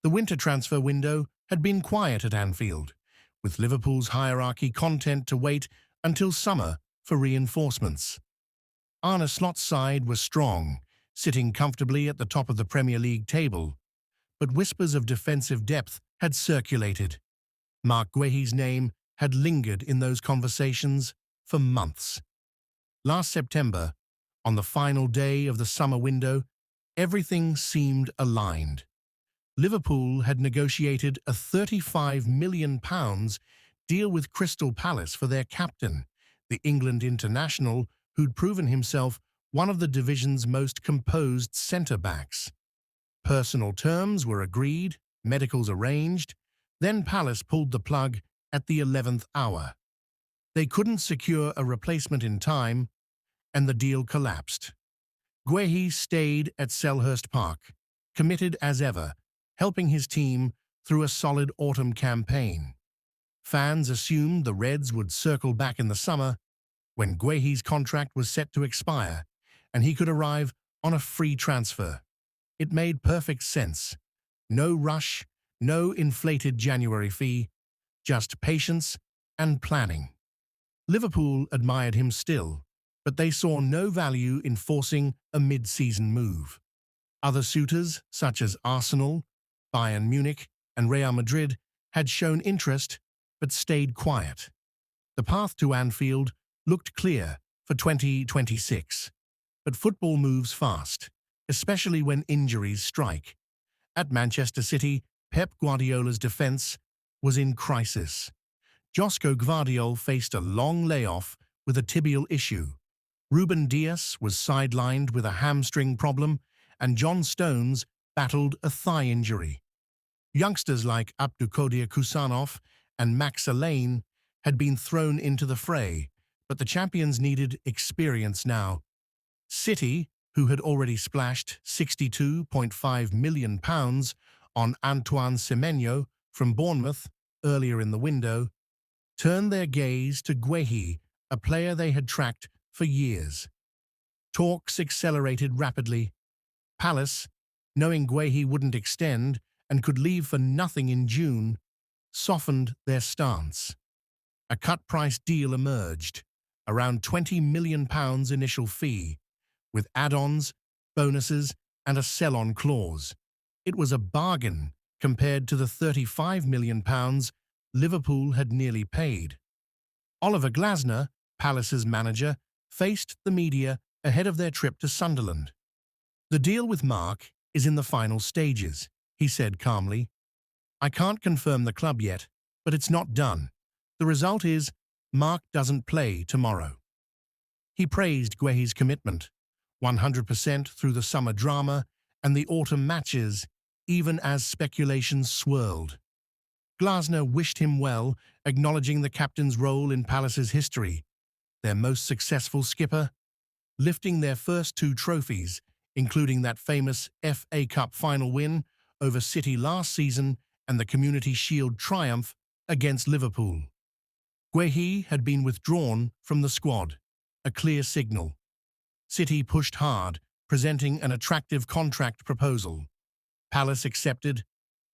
The winter transfer window had been quiet at Anfield, with Liverpool's hierarchy content to wait until summer for reinforcements. Arne Slot's side was strong, sitting comfortably at the top of the Premier League table, but whispers of defensive depth had circulated. Marc Guehi's name had lingered in those conversations for months. Last September, on the final day of the summer window, everything seemed aligned. Liverpool had negotiated a £35 million deal with Crystal Palace for their captain, the England international who'd proven himself one of the division's most composed centre-backs. Personal terms were agreed, medicals arranged, then Palace pulled the plug at the 11th hour. They couldn't secure a replacement in time, and the deal collapsed. Guehi stayed at Selhurst Park, committed as ever, helping his team through a solid autumn campaign. Fans assumed the Reds would circle back in the summer when Guehi's contract was set to expire and he could arrive on a free transfer. It made perfect sense. No rush, no inflated January fee, just patience and planning. Liverpool admired him still, but they saw no value in forcing a mid-season move. Other suitors, such as Arsenal, Bayern Munich, and Real Madrid, had shown interest but stayed quiet. The path to Anfield looked clear for 2026, but football moves fast, especially when injuries strike. At Manchester City, Pep Guardiola's defence was in crisis. Josko Gvardiol faced a long layoff with a tibial issue. Ruben Dias was sidelined with a hamstring problem, and John Stones battled a thigh injury. Youngsters like Abdulkadir Kusanov and Max Alain had been thrown into the fray, but the champions needed experience now. City, who had already splashed £62.5 million on Antoine Semenyo from Bournemouth earlier in the window, turned their gaze to Guehi, a player they had tracked for years. Talks accelerated rapidly. Palace, knowing Guehi wouldn't extend and could leave for nothing in June, softened their stance. A cut-price deal emerged, around £20 million initial fee, with add-ons, bonuses, and a sell-on clause. It was a bargain compared to the £35 million Liverpool had nearly paid. Oliver Glasner, Palace's manager, faced the media ahead of their trip to Sunderland. "The deal with Marc is in the final stages," he said calmly. "I can't confirm the club yet, but it's not done. The result is Marc doesn't play tomorrow." He praised Guehi's commitment, 100% through the summer drama and the autumn matches, even as speculations swirled. Glasner wished him well, acknowledging the captain's role in Palace's history, their most successful skipper, lifting their first two trophies, including that famous FA Cup final win over City last season and the Community Shield triumph against Liverpool. Guehi had been withdrawn from the squad, a clear signal. City pushed hard, presenting an attractive contract proposal. Palace accepted.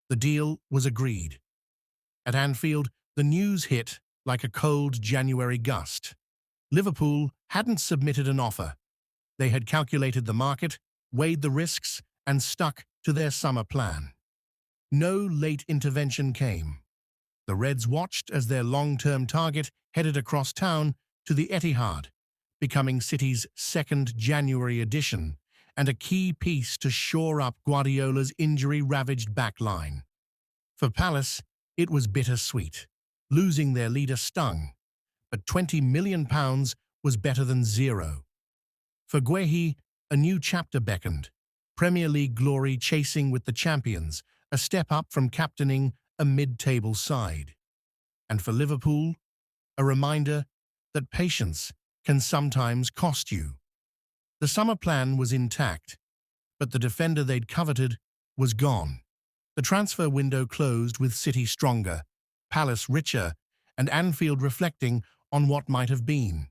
The deal was agreed. At Anfield, the news hit like a cold January gust. Liverpool hadn't submitted an offer. They had calculated the market, weighed the risks, and stuck to their summer plan. No late intervention came. The Reds watched as their long-term target headed across town to the Etihad, becoming City's second January addition and a key piece to shore up Guardiola's injury-ravaged backline. For Palace, it was bittersweet. Losing their leader stung, but £20 million was better than zero. For Guehi, a new chapter beckoned, Premier League glory chasing with the champions, a step up from captaining a mid-table side. And for Liverpool, a reminder that patience can sometimes cost you. The summer plan was intact, but the defender they'd coveted was gone. The transfer window closed with City stronger, Palace richer, and Anfield reflecting on what might have been.